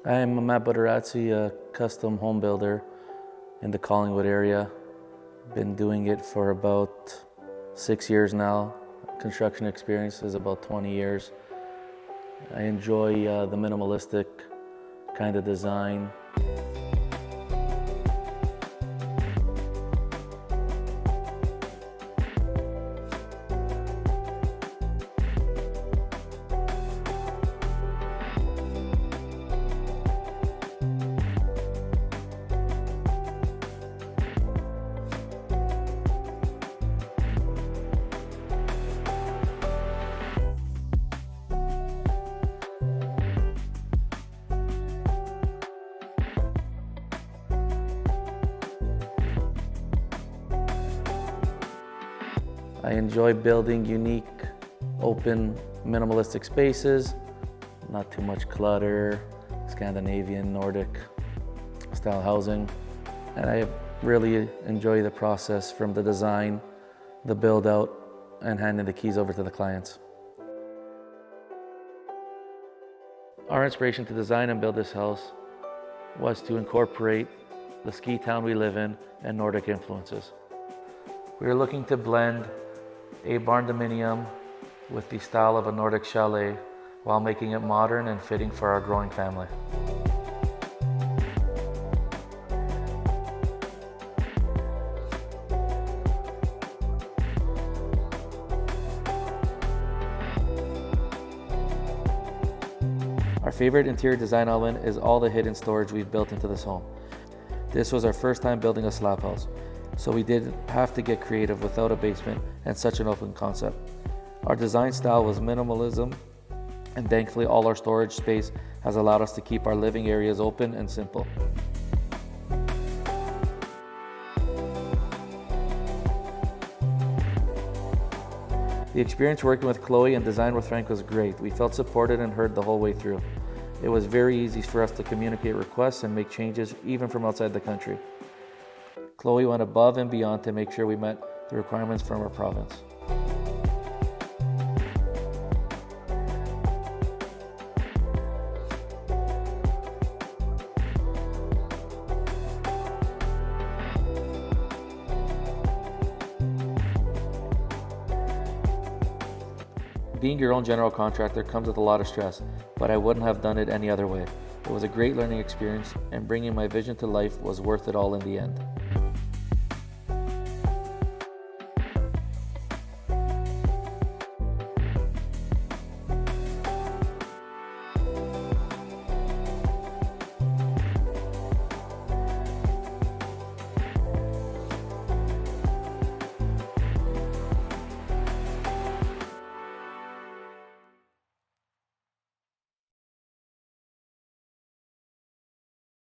I'm Matt Buttarazzi, a custom home builder in the Collingwood area. Been doing it for about 6 years now. Construction experience is about 20 years. I enjoy the minimalistic kind of design. I enjoy building unique, open, minimalistic spaces, not too much clutter, Scandinavian, Nordic style housing. And I really enjoy the process from the design, the build out, and handing the keys over to the clients. Our inspiration to design and build this house was to incorporate the ski town we live in and Nordic influences. We were looking to blend a barndominium with the style of a Nordic chalet while making it modern and fitting for our growing family. Our favorite interior design element is all the hidden storage we've built into this home. This was our first time building a slab house, so we did have to get creative without a basement and such an open concept. Our design style was minimalism, and thankfully all our storage space has allowed us to keep our living areas open and simple. The experience working with Chloe and design with Frank was great. We felt supported and heard the whole way through. It was very easy for us to communicate requests and make changes even from outside the country. Chloe went above and beyond to make sure we met the requirements from our province. Being your own general contractor comes with a lot of stress, but I wouldn't have done it any other way. It was a great learning experience, and bringing my vision to life was worth it all in the end.